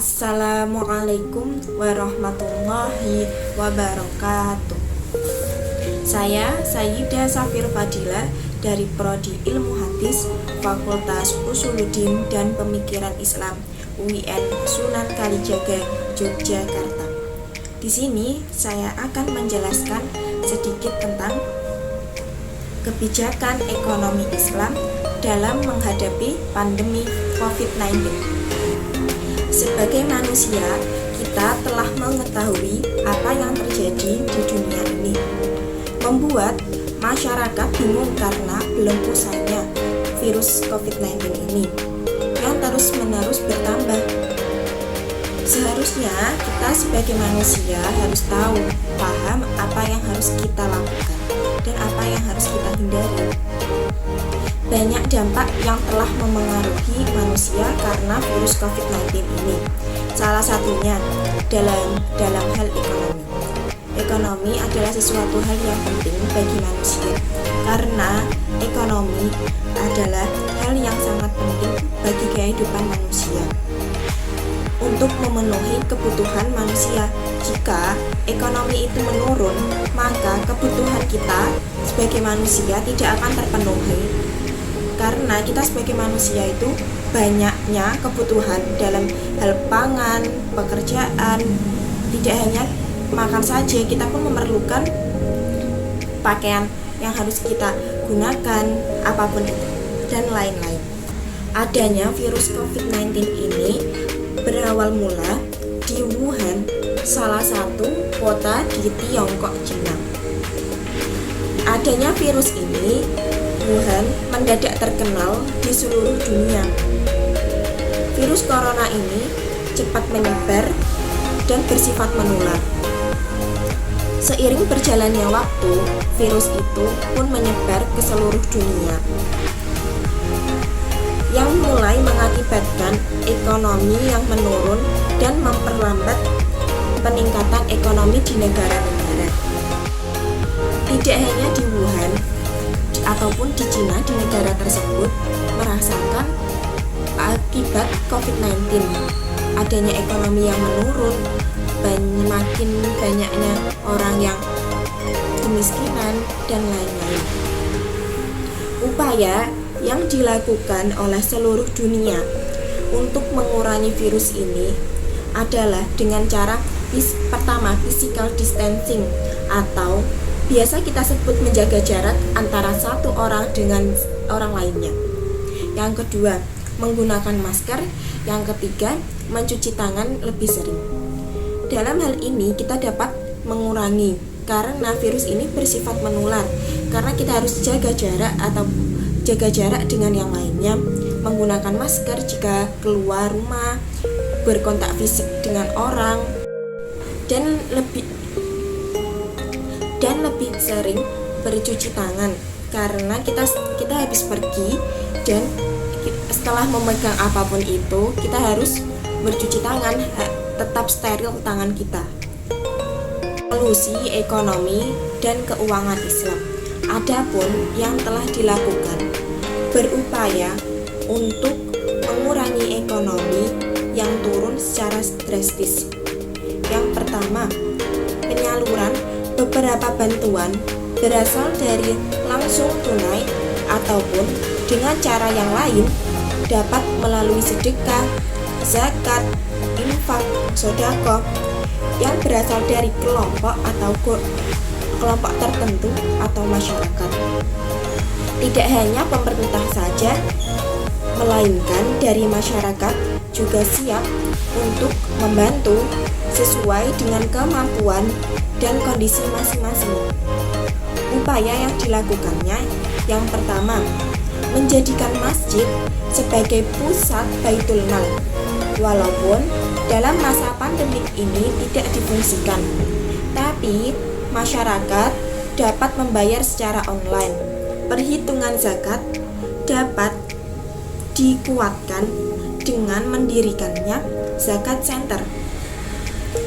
Assalamualaikum warahmatullahi wabarakatuh. Saya Sayyidah Safir Fadilah dari Prodi Ilmu Hadis Fakultas Usuluddin dan Pemikiran Islam UIN Sunan Kalijaga, Yogyakarta. Di sini saya akan menjelaskan sedikit tentang kebijakan ekonomi Islam dalam menghadapi pandemi COVID-19. Sebagai manusia, kita telah mengetahui apa yang terjadi di dunia ini, membuat masyarakat bingung karena belum usainya virus COVID-19 ini yang terus-menerus bertambah. Seharusnya kita sebagai manusia harus tahu, paham apa yang harus kita lakukan dan apa yang harus kita hindari. Banyak dampak yang telah memengaruhi manusia karena virus COVID-19 ini. Salah satunya dalam hal ekonomi. Ekonomi adalah sesuatu hal yang penting bagi manusia karena ekonomi adalah hal yang sangat penting bagi kehidupan manusia. Untuk memenuhi kebutuhan manusia, jika ekonomi itu menurun, maka kebutuhan kita sebagai manusia tidak akan terpenuhi. Karena kita sebagai manusia itu banyaknya kebutuhan dalam hal pangan, pekerjaan, tidak hanya makan saja, kita pun memerlukan pakaian yang harus kita gunakan, apapun itu, dan lain-lain. Adanya virus COVID-19 ini berawal mula di Wuhan, salah satu kota di Tiongkok, Cina. Adanya virus ini, Wuhan mendadak terkenal di seluruh dunia. Virus corona ini cepat menyebar dan bersifat menular. Seiring berjalannya waktu, virus itu pun menyebar ke seluruh dunia, yang mulai mengakibatkan ekonomi yang menurun dan memperlambat peningkatan ekonomi di negara-negara. Tidak hanya di Wuhan ataupun di Cina, di negara tersebut merasakan akibat COVID-19. Adanya ekonomi yang menurun, makin banyaknya orang yang kemiskinan, dan lain-lain. Upaya yang dilakukan oleh seluruh dunia untuk mengurangi virus ini adalah dengan cara pertama, physical distancing, atau biasa kita sebut menjaga jarak antara satu orang dengan orang lainnya. Yang kedua, menggunakan masker. Yang ketiga, mencuci tangan lebih sering. Dalam hal ini kita dapat mengurangi karena virus ini bersifat menular. Karena kita harus jaga jarak dengan yang lainnya, menggunakan masker jika keluar rumah, berkontak fisik dengan orang, dan lebih sering bercuci tangan karena kita habis pergi dan setelah memegang apapun itu kita harus bercuci tangan, tetap steril tangan kita. Solusi ekonomi dan keuangan Islam. Adapun yang telah dilakukan berupaya untuk mengurangi ekonomi yang turun secara drastis. Yang pertama, penyaluran beberapa bantuan berasal dari langsung tunai ataupun dengan cara yang lain, dapat melalui sedekah, zakat, infak, sedekah yang berasal dari kelompok atau kelompok tertentu atau masyarakat. Tidak hanya pemerintah saja, melainkan dari masyarakat juga siap untuk membantu sesuai dengan kemampuan dan kondisi masing-masing. Upaya yang dilakukannya, yang pertama, menjadikan masjid sebagai pusat baitul mal, walaupun dalam masa pandemik ini tidak difungsikan, tapi masyarakat dapat membayar secara online. Perhitungan zakat dapat dikuatkan dengan mendirikannya zakat center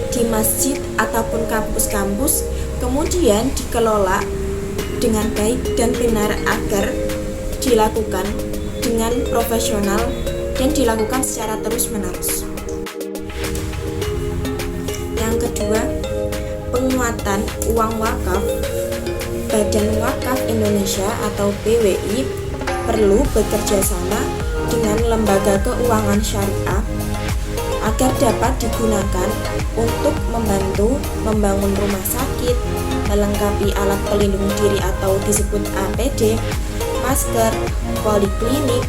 di masjid ataupun kampus-kampus, kemudian dikelola dengan baik dan benar agar dilakukan dengan profesional dan dilakukan secara terus-menerus. penguatan uang wakaf, Badan Wakaf Indonesia atau BWI perlu bekerja sama dengan lembaga keuangan syariah agar dapat digunakan untuk membantu membangun rumah sakit, melengkapi alat pelindung diri atau disebut APD, masker, poliklinik,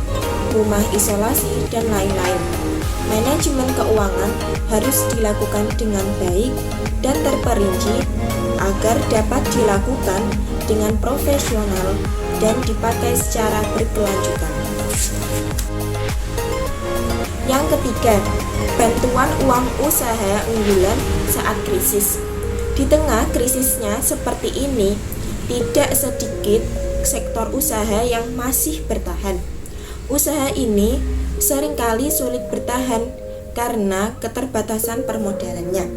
rumah isolasi, dan lain-lain. Manajemen keuangan harus dilakukan dengan baik dan terperinci agar dapat dilakukan dengan profesional dan dipakai secara berkelanjutan. Yang ketiga, bantuan uang usaha unggulan saat krisis. Di tengah krisisnya seperti ini, tidak sedikit sektor usaha yang masih bertahan. Usaha ini seringkali sulit bertahan karena keterbatasan permodalannya.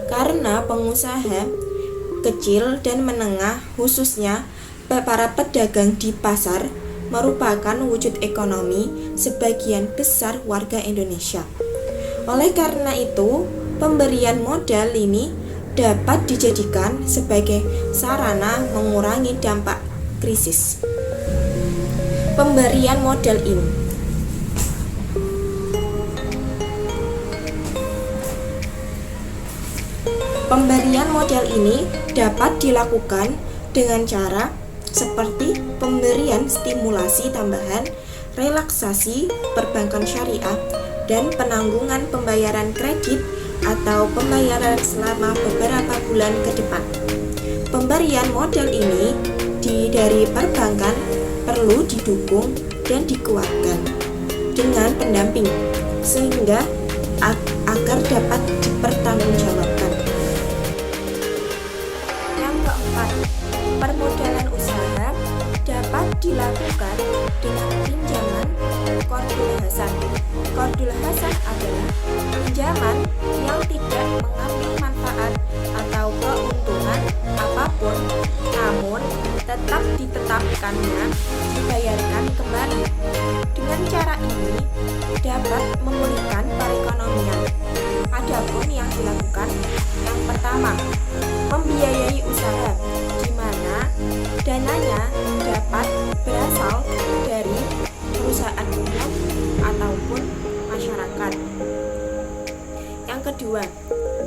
Karena pengusaha kecil dan menengah, khususnya para pedagang di pasar, merupakan wujud ekonomi sebagian besar warga Indonesia. Oleh karena itu, pemberian modal ini dapat dijadikan sebagai sarana mengurangi dampak krisis. Pemberian modal ini dapat dilakukan dengan cara seperti pemberian stimulasi tambahan, relaksasi perbankan syariah, dan penanggungan pembayaran kredit atau pembayaran selama beberapa bulan ke depan. Pemberian modal ini dari perbankan perlu didukung dan dikuatkan dengan pendamping sehingga agar dapat dipertanggungjawabkan. Yang keempat, permodalan usaha dapat dilakukan dengan pinjaman Qardul Hasan. Qardul Hasan adalah pinjaman yang tidak mengambil manfaat atau keuntungan apapun, namun tetap ditetapkannya dibayarkan kembali. Dengan cara ini dapat memulihkan perekonomian. Adapun yang dilakukan, yang pertama, membiayai usaha, di mana dananya dapat berasal dari perusahaan umum ataupun masyarakat. Yang kedua,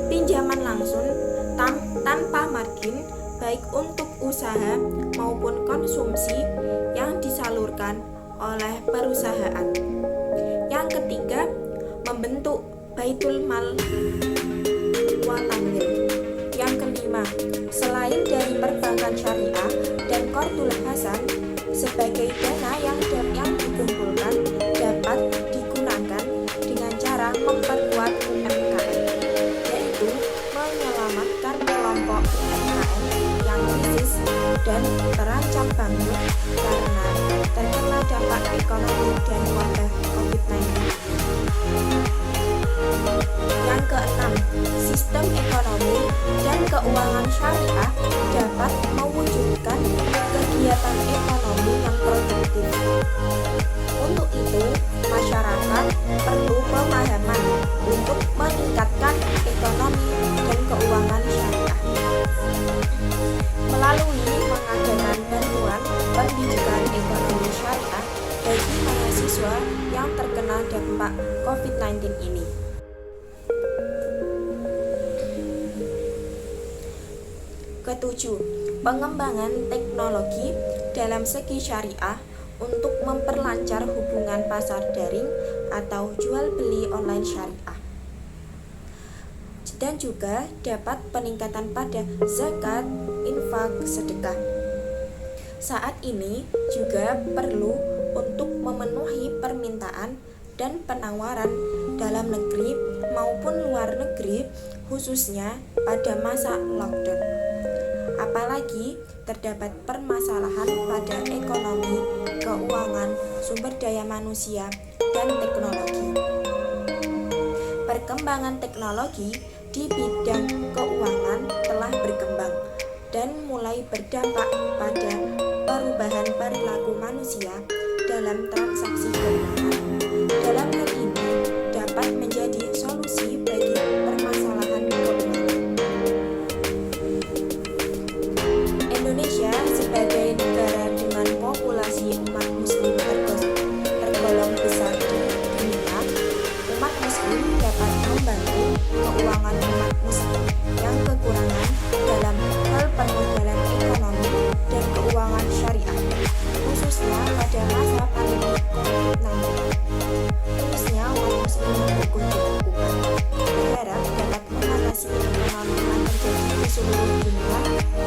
pinjaman langsung tanpa margin baik untuk usaha maupun konsumsi yang disalurkan oleh perusahaan. Yang ketiga, membentuk Baitul Mal wa Tamwil. Yang kelima, selain dari perbankan syariah dan Qardul Hasan, sebagai dana yang dikumpulkan dapat digunakan dengan cara memperkuat UMKM, yaitu menyelamatkan kelompok UMKM yang krisis dan terancam bangkrut karena terkena dampak ekonomi dan wabah COVID-19. Yang keenam, sistem ekonomi dan keuangan syariah dapat mewujudkan kegiatan ekonomi yang produktif. Untuk itu, masyarakat perlu pemahaman untuk meningkatkan ekonomi dan keuangan syariah melalui mengadakan bantuan pendidikan ekonomi syariah bagi mahasiswa yang terkena dampak COVID-19 ini. Ketujuh, pengembangan teknologi dalam segi syariah untuk memperlancar hubungan pasar daring atau jual beli online syariah. Dan juga dapat peningkatan pada zakat, infak, sedekah. Saat ini juga perlu untuk memenuhi permintaan dan penawaran dalam negeri maupun luar negeri, khususnya pada masa lockdown. Apalagi terdapat permasalahan pada ekonomi, keuangan, sumber daya manusia, dan teknologi. Perkembangan teknologi di bidang keuangan telah berkembang dan mulai berdampak pada perubahan perilaku manusia dalam transaksi keuangan. Dalam hal ini dapat menjadi solusi bagi permasalahan keuangan. seluruh dunia